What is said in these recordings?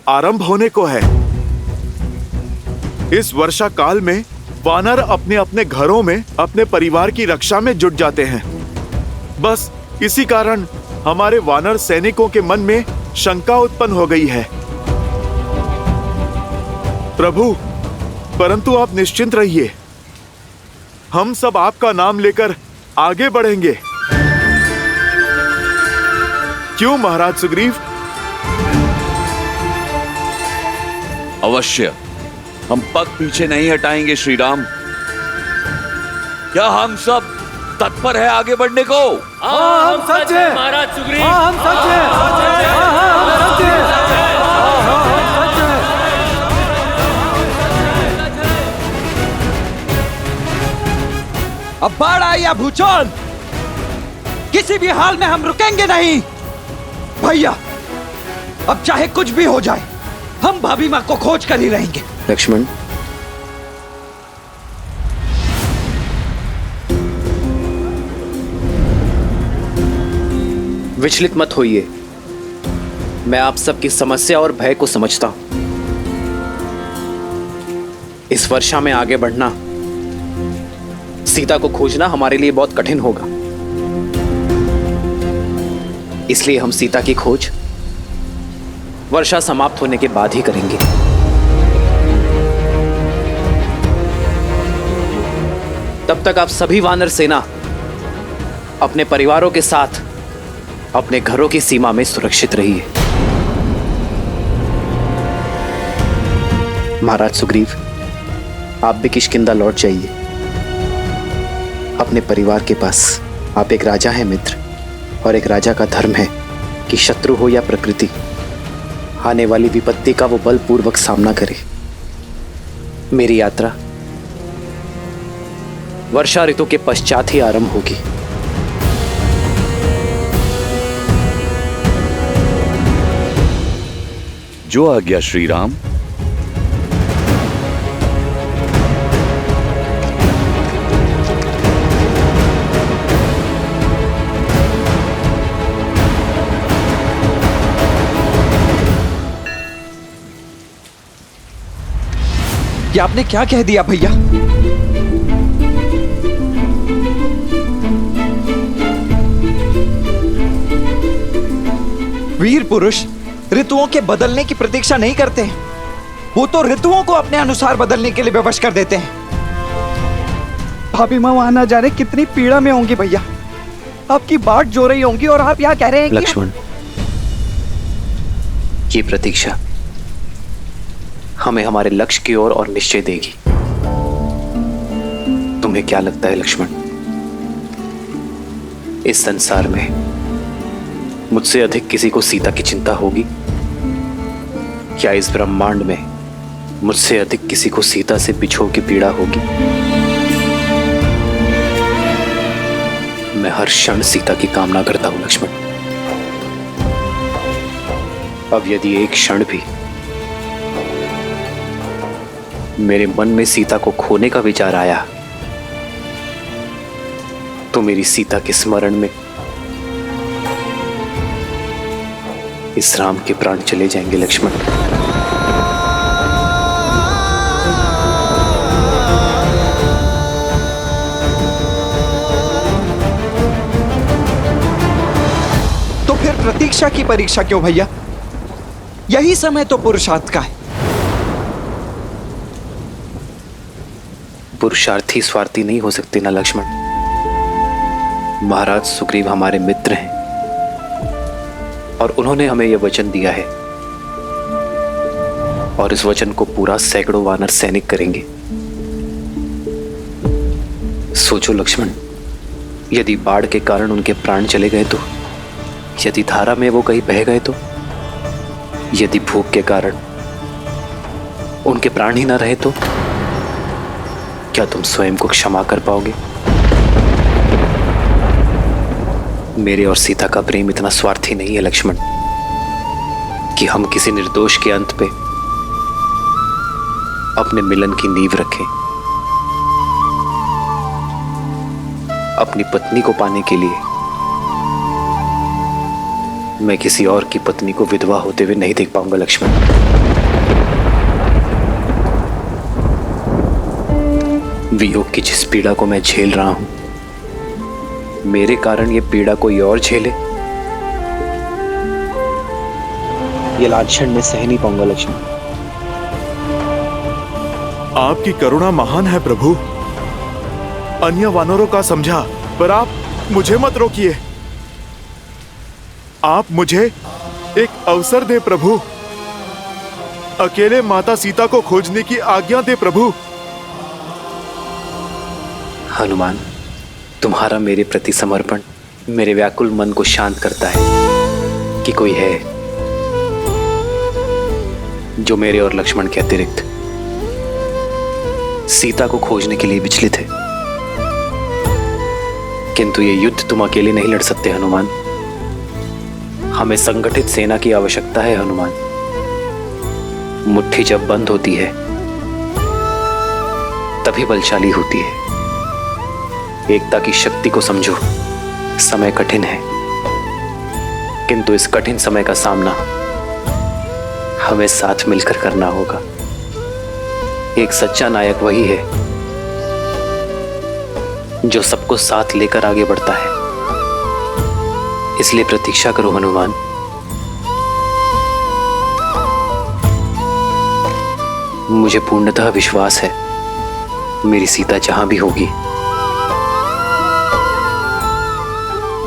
आरंभ होने को है। इस वर्षा काल में वानर अपने अपने घरों में अपने परिवार की रक्षा में जुट जाते हैं। बस इसी कारण हमारे वानर सैनिकों के मन में शंका उत्पन्न हो गई है। प्रभु, परंतु आप निश्चिंत रहिए, हम सब आपका नाम लेकर आगे बढ़ेंगे। क्यों महाराज सुग्रीव? अवश्य, हम पग पीछे नहीं हटाएंगे श्री राम। क्या हम सब तत्पर है आगे बढ़ने को? हाँ, हम सच है महाराज सुग्रीव। हाँ, हम सच है। अब बाढ़ आई या भूचाल, किसी भी हाल में हम रुकेंगे नहीं। भैया, अब चाहे कुछ भी हो जाए, हम भाभी मां को खोज कर ही रहेंगे। लक्ष्मण, विचलित मत होइए। मैं आप सबकी समस्या और भय को समझता हूं। इस वर्षा में आगे बढ़ना, सीता को खोजना हमारे लिए बहुत कठिन होगा। इसलिए हम सीता की खोज वर्षा समाप्त होने के बाद ही करेंगे। तब तक आप सभी वानर सेना अपने परिवारों के साथ अपने घरों की सीमा में सुरक्षित रहिए। महाराज सुग्रीव, आप भी किष्किंधा लौट जाइए अपने परिवार के पास। आप एक राजा हैं मित्र, और एक राजा का धर्म है कि शत्रु हो या प्रकृति, आने वाली विपत्ति का वो बलपूर्वक सामना करे। मेरी यात्रा वर्षा ऋतु के पश्चात ही आरंभ होगी। जो आज्ञा श्री राम। ये आपने क्या कह दिया भैया? वीर पुरुष ऋतुओं के बदलने की प्रतीक्षा नहीं करते हैं, वो तो ऋतुओं को अपने अनुसार बदलने के लिए विवश कर देते हैं। भाभी माँ वहां ना जाने कितनी पीड़ा में होंगी भैया, आपकी बाट जो रही होंगी और आप यहाँ कह रहे हैं कि लक्ष्मण, ये प्रतीक्षा हमें हमारे लक्ष्य की ओर और निश्चय देगी। तुम्हें क्या लगता है लक्ष्मण, इस संसार में मुझसे अधिक किसी को सीता की चिंता होगी? क्या इस ब्रह्मांड में मुझसे अधिक किसी को सीता से बिछोह की पीड़ा होगी? मैं हर क्षण सीता की कामना करता हूं लक्ष्मण। अब यदि एक क्षण भी मेरे मन में सीता को खोने का विचार आया, तो मेरी सीता के स्मरण में इस राम के प्राण चले जाएंगे लक्ष्मण। तो फिर प्रतीक्षा की परीक्षा क्यों भैया? यही समय तो पुरुषार्थ का है। पुरुषार्थी स्वार्थी नहीं हो सकते ना लक्ष्मण। महाराज सुग्रीव हमारे मित्र हैं और उन्होंने हमें यह वचन दिया है, और इस वचन को पूरा सैकड़ों वानर सैनिक करेंगे। सोचो लक्ष्मण, यदि बाढ़ के कारण उनके प्राण चले गए तो, यदि धारा में वो कहीं बह गए तो, यदि भूख के कारण उनके प्राण ही ना रहे तो, क्या तुम स्वयं को क्षमा कर पाओगे? मेरे और सीता का प्रेम इतना स्वार्थी नहीं है लक्ष्मण कि हम किसी निर्दोष के अंत पे अपने मिलन की नींव रखें। अपनी पत्नी को पाने के लिए मैं किसी और की पत्नी को विधवा होते हुए नहीं देख पाऊंगा लक्ष्मण। वियोग की जिस पीड़ा को मैं झेल रहा हूं, मेरे कारण ये पीड़ा कोई और झेले, ये लाछन में सह नहीं पाऊंगा लक्ष्मण। आपकी करुणा महान है प्रभु। अन्य वानरों का समझा, पर आप मुझे मत रोकिए। आप मुझे एक अवसर दे प्रभु। अकेले माता सीता को खोजने की आज्ञा दे प्रभु। हनुमान, तुम्हारा मेरे प्रति समर्पण मेरे व्याकुल मन को शांत करता है कि कोई है जो मेरे और लक्ष्मण के अतिरिक्त सीता को खोजने के लिए विचलित है। किंतु ये युद्ध तुम अकेले नहीं लड़ सकते हनुमान। हमें संगठित सेना की आवश्यकता है हनुमान। मुट्ठी जब बंद होती है तभी बलशाली होती है। एकता की शक्ति को समझो। समय कठिन है, किंतु इस कठिन समय का सामना हमें साथ मिलकर करना होगा। एक सच्चा नायक वही है जो सबको साथ लेकर आगे बढ़ता है। इसलिए प्रतीक्षा करो हनुमान। मुझे पूर्णतः विश्वास है मेरी सीता जहां भी होगी,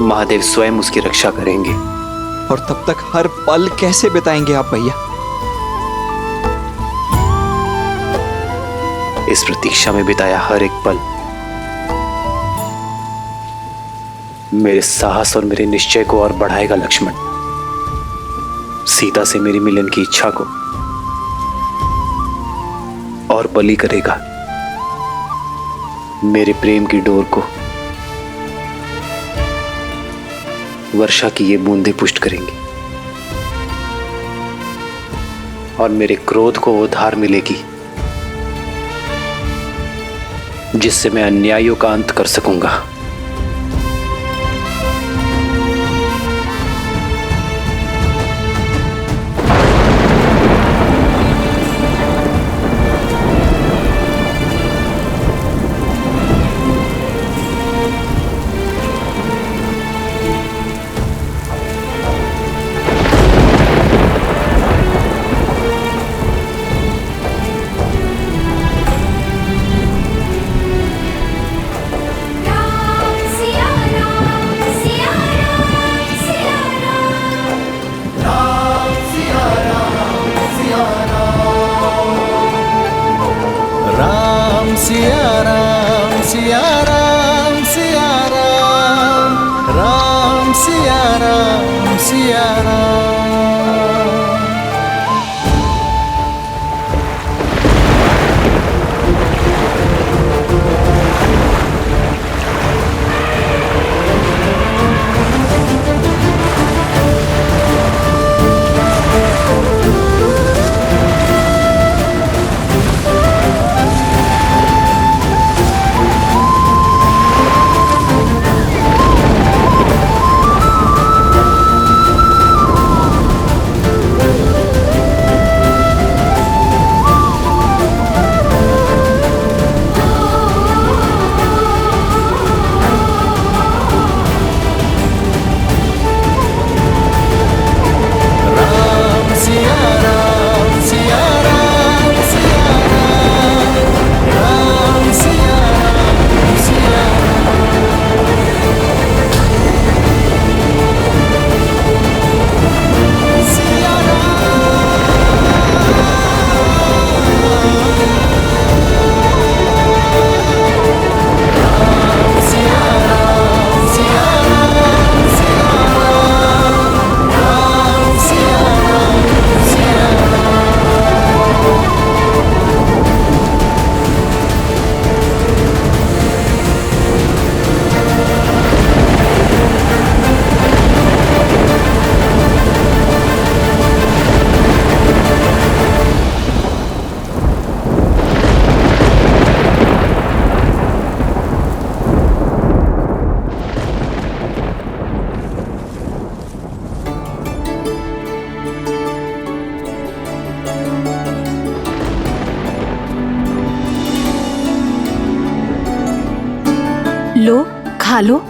महादेव स्वयं उसकी रक्षा करेंगे। और तब तक हर पल कैसे बिताएंगे आप भैया? इस प्रतीक्षा में बिताया हर एक पल मेरे साहस और मेरे निश्चय को और बढ़ाएगा लक्ष्मण। सीता से मेरी मिलन की इच्छा को और बली करेगा। मेरे प्रेम की डोर को वर्षा की ये बूंदें पुष्ट करेंगी और मेरे क्रोध को वो धार मिलेगी जिससे मैं अन्यायों का अंत कर सकूंगा। लो, खा लो।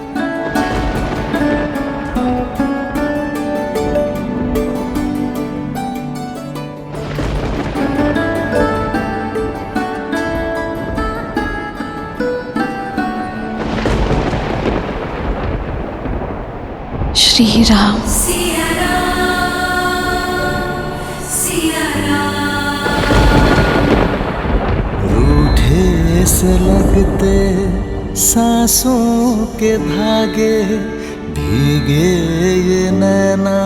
श्री राम। रूठे से लगते सांसों के धागे, भीगे ये नैना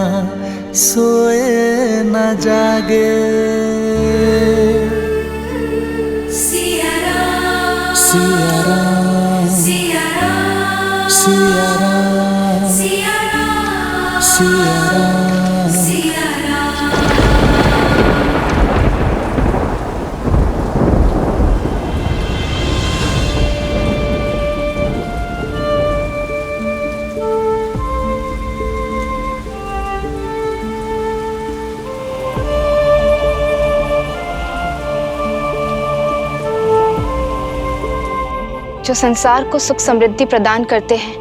सोए न जागे। सिया राम, सिया राम, सिया राम, सिया राम, सिया राम, सिया राम, सिया राम। जो संसार को सुख समृद्धि प्रदान करते हैं,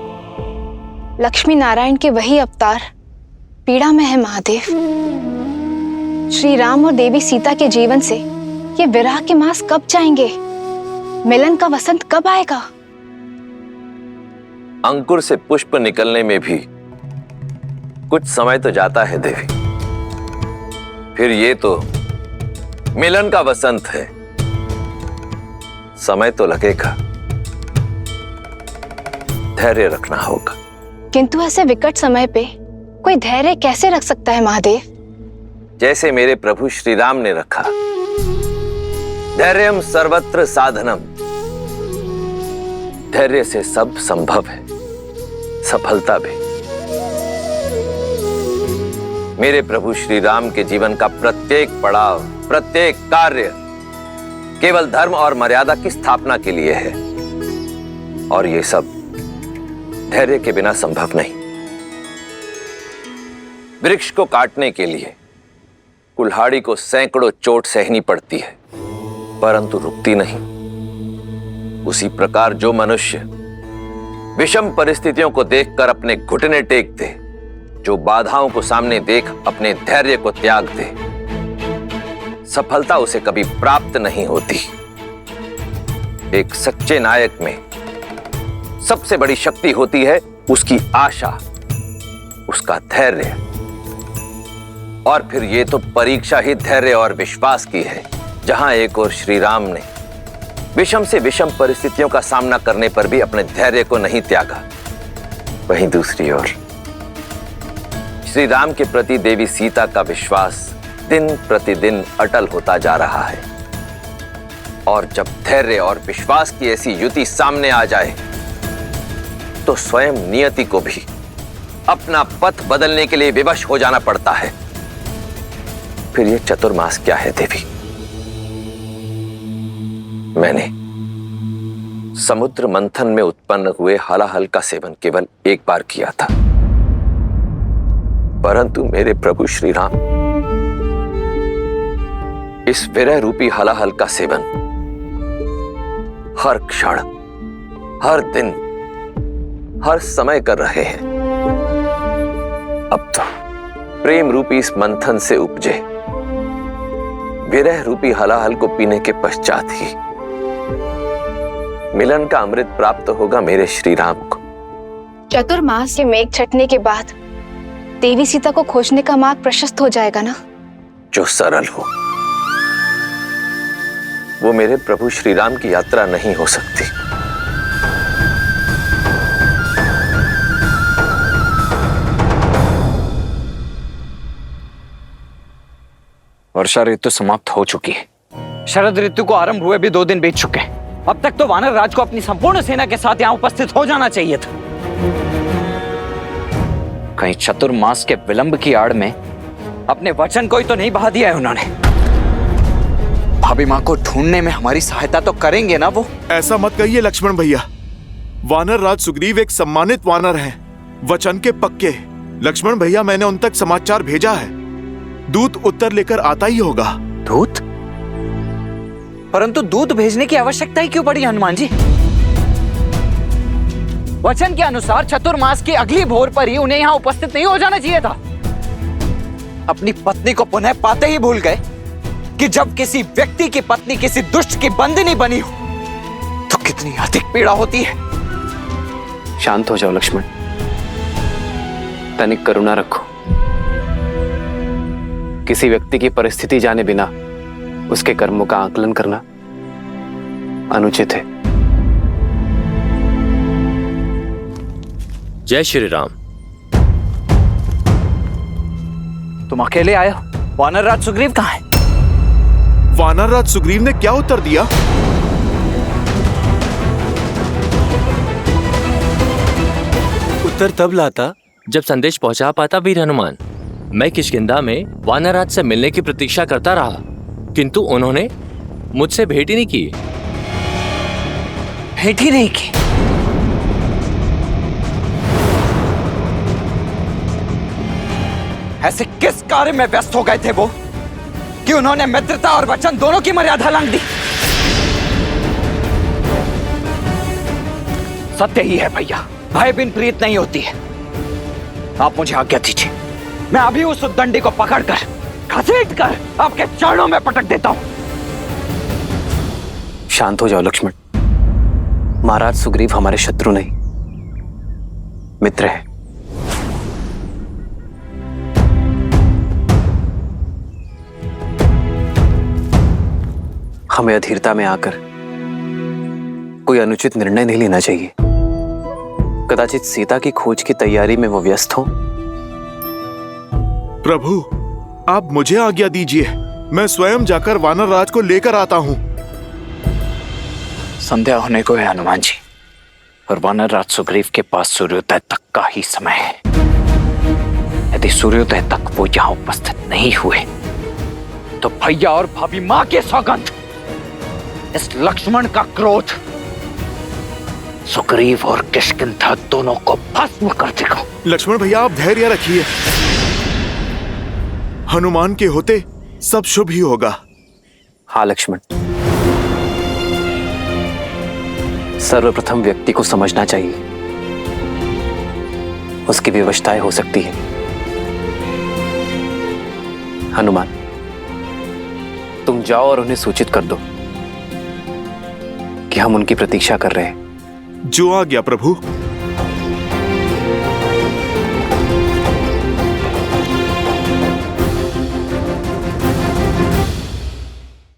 लक्ष्मी नारायण के वही अवतार पीड़ा में है महादेव। श्री राम और देवी सीता के जीवन से ये विरह के मास कब जाएंगे? मिलन का वसंत कब आएगा? अंकुर से पुष्प निकलने में भी कुछ समय तो जाता है देवी। फिर ये तो मिलन का वसंत है, समय तो लगेगा, धैर्य रखना होगा। किंतु ऐसे विकट समय पे कोई धैर्य कैसे रख सकता है महादेव? जैसे मेरे प्रभु श्री राम ने रखा। धैर्यम सर्वत्र साधनम। धैर्य से सब संभव है, सफलता भी। मेरे प्रभु श्री राम के जीवन का प्रत्येक पड़ाव, प्रत्येक कार्य केवल धर्म और मर्यादा की स्थापना के लिए है, और ये सब धैर्य के बिना संभव नहीं। वृक्ष को काटने के लिए कुल्हाड़ी को सैकड़ों चोट सहनी पड़ती है, परंतु रुकती नहीं। उसी प्रकार जो मनुष्य विषम परिस्थितियों को देखकर अपने घुटने टेक दे, जो बाधाओं को सामने देख अपने धैर्य को त्याग दे, सफलता उसे कभी प्राप्त नहीं होती। एक सच्चे नायक में सबसे बड़ी शक्ति होती है उसकी आशा, उसका धैर्य। और फिर ये तो परीक्षा ही धैर्य और विश्वास की है, जहां एक ओर श्री राम ने विषम से विषम परिस्थितियों का सामना करने पर भी अपने धैर्य को नहीं त्यागा, वहीं दूसरी ओर श्री राम के प्रति देवी सीता का विश्वास दिन प्रतिदिन अटल होता जा रहा है। और जब धैर्य और विश्वास की ऐसी युति सामने आ जाए तो स्वयं नियति को भी अपना पथ बदलने के लिए विवश हो जाना पड़ता है। फिर यह चतुर्मास क्या है देवी? मैंने समुद्र मंथन में उत्पन्न हुए हलाहल का सेवन केवल एक बार किया था, परंतु मेरे प्रभु श्री राम इस विरह रूपी हलाहल का सेवन हर क्षण, हर दिन, हर समय कर रहे हैं। अब तो प्रेम रूपी इस मंथन से उपजे विरह रूपी हलाहल को पीने के पश्चात ही मिलन का अमृत प्राप्त होगा मेरे श्री राम को। चतुर्मास के मेघ छटने के बाद देवी सीता को खोजने का मार्ग प्रशस्त हो जाएगा ना? जो सरल हो वो मेरे प्रभु श्री राम की यात्रा नहीं हो सकती। वर्षा ऋतु समाप्त हो चुकी है। शरद ऋतु को आरंभ हुए भी 2 दिन बीत चुके हैं। अब तक तो वानर राज को अपनी संपूर्ण सेना के साथ यहाँ उपस्थित हो जाना चाहिए था। कहीं चतुर्मास के विलंब की आड़ में अपने वचन को ही तो नहीं बहा दिया है उन्होंने। भाभी माँ को ढूंढने में हमारी सहायता तो करेंगे ना वो? ऐसा मत कहिए लक्ष्मण भैया। वानर राज सुग्रीव एक सम्मानित वानर हैं, वचन के पक्के। लक्ष्मण भैया, मैंने उन तक समाचार भेजा है, दूत उत्तर लेकर आता ही होगा। दूत? परंतु दूत भेजने की आवश्यकता ही क्यों पड़ी हनुमान जी? वचन के अनुसार चतुर्मास की अगली भोर पर ही उन्हें यहाँ उपस्थित नहीं हो जाना चाहिए था। अपनी पत्नी को पुनः पाते ही भूल गए कि जब किसी व्यक्ति की पत्नी किसी दुष्ट की बंदिनी बनी हो तो कितनी अधिक पीड़ा होती है। शांत हो जाओ लक्ष्मण, तनिक करुणा रखो। किसी व्यक्ति की परिस्थिति जाने बिना उसके कर्मों का आकलन करना अनुचित है। जय श्री राम। तुम अकेले आए हो? वानर राज सुग्रीव कहाँ है? वानर राज सुग्रीव ने क्या उत्तर दिया? उत्तर तब लाता जब संदेश पहुंचा पाता वीर हनुमान। मैं किष्किंधा में वानरराज से मिलने की प्रतीक्षा करता रहा, किंतु उन्होंने मुझसे भेंट ही नहीं की। भेंट ही नहीं की? ऐसे किस कार्य में व्यस्त हो गए थे वो कि उन्होंने मित्रता और वचन दोनों की मर्यादा लांघ दी? सत्य ही है भैया, भय बिन प्रीत नहीं होती है। आप मुझे आज्ञा दीजिए, मैं अभी उस उद्दंडी को पकड़कर घसीटकर आपके चरणों में पटक देता हूं। शांत हो जाओ लक्ष्मण। महाराज सुग्रीव हमारे शत्रु नहीं, मित्र हैं। हमें अधीरता में आकर कोई अनुचित निर्णय नहीं लेना चाहिए। कदाचित सीता की खोज की तैयारी में वो व्यस्त हो। प्रभु, आप मुझे आज्ञा दीजिए, मैं स्वयं जाकर वानर राज को लेकर आता हूँ। संध्या होने को है हनुमान जी, और वानर राज सुग्रीव के पास सूर्योदय तक का ही समय है। यदि सूर्योदय तक वो यहाँ उपस्थित नहीं हुए तो भैया और भाभी माँ के सौगंध, इस लक्ष्मण का क्रोध सुग्रीव और किष्किंधा दोनों को भस्म कर देगा। लक्ष्मण भैया, आप धैर्य रखिए, हनुमान के होते सब शुभ ही होगा। हाँ लक्ष्मण, सर्वप्रथम व्यक्ति को समझना चाहिए, उसकी विवशताएं हो सकती है। हनुमान, तुम जाओ और उन्हें सूचित कर दो कि हम उनकी प्रतीक्षा कर रहे हैं। जो आज्ञा प्रभु।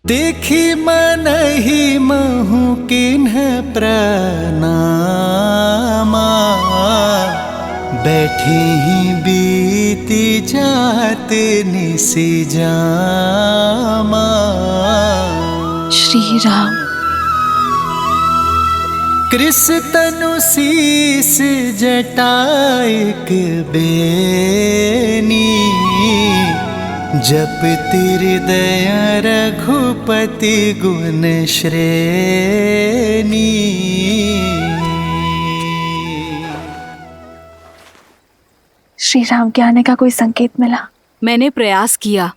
देखी मन ही महु किन्ह प्रणामा, बैठे ही बीती जात निसी जामा। श्री राम। कृष तनु शीस जटाइक बेनी, जप हृदय रघुपति गुण श्रेणी। श्री राम के आने का कोई संकेत मिला? मैंने प्रयास किया,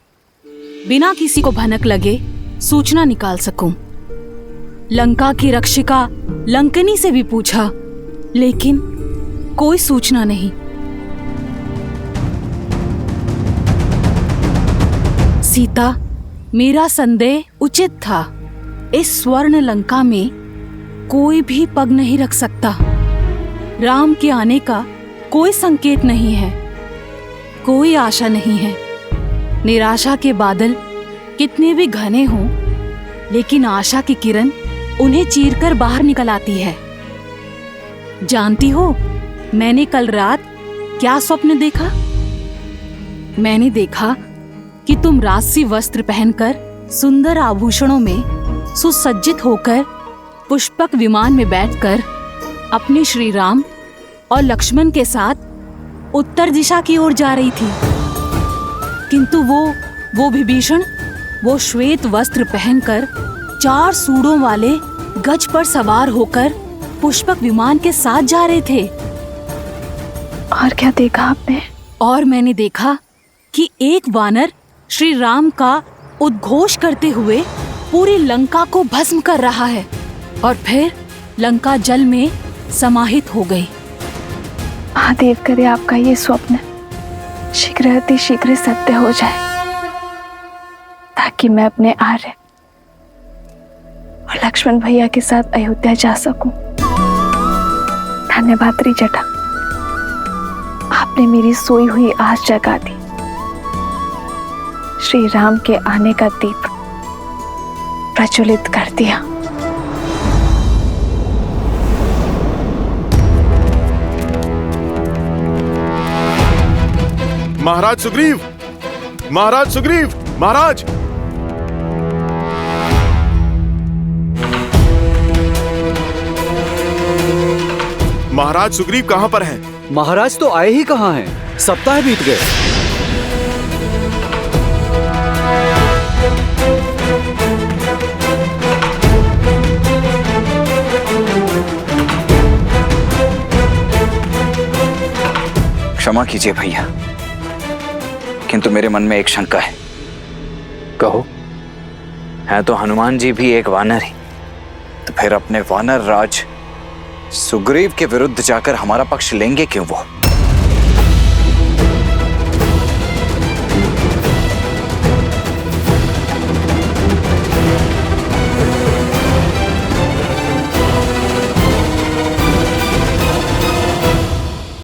बिना किसी को भनक लगे सूचना निकाल सकूं। लंका की रक्षिका लंकनी से भी पूछा, लेकिन कोई सूचना नहीं। सीता, मेरा संदेह उचित था। इस स्वर्ण लंका में कोई भी पग नहीं रख सकता। राम के आने का कोई संकेत नहीं है, कोई आशा नहीं है। निराशा के बादल कितने भी घने हों, लेकिन आशा की किरण उन्हें चीरकर बाहर निकल आती है। जानती हो, मैंने कल रात क्या स्वप्न देखा? मैंने देखा कि तुम राजसी वस्त्र पहनकर, सुंदर आभूषणों में सुसज्जित होकर, पुष्पक विमान में बैठकर अपने श्री राम और लक्ष्मण के साथ उत्तर दिशा की ओर जा रही थी। किंतु वो विभीषण, वो श्वेत वस्त्र पहनकर 4 सूढ़ों वाले गज पर सवार होकर पुष्पक विमान के साथ जा रहे थे। और क्या देखा आपने? और मैंने देखा कि एक वानर श्री राम का उद्घोष करते हुए पूरी लंका को भस्म कर रहा है, और फिर लंका जल में समाहित हो गई। महादेव करे आपका ये स्वप्न शीघ्र अति शीघ्र सत्य हो जाए, ताकि मैं अपने आर्य और लक्ष्मण भैया के साथ अयोध्या जा सकूं। धन्यवाद त्रिजटा, आपने मेरी सोई हुई आस जगा दी। श्री राम के आने का दीप प्रज्वलित कर दिया। महाराज सुग्रीव, महाराज सुग्रीव, महाराज। महाराज सुग्रीव कहां पर हैं? महाराज तो आए ही कहाँ हैं? सप्ताह बीत गए। क्षमा कीजिए भैया, किंतु मेरे मन में एक शंका है। कहो। है तो हनुमान जी भी एक वानर ही, तो फिर अपने वानर राज सुग्रीव के विरुद्ध जाकर हमारा पक्ष लेंगे क्यों वो?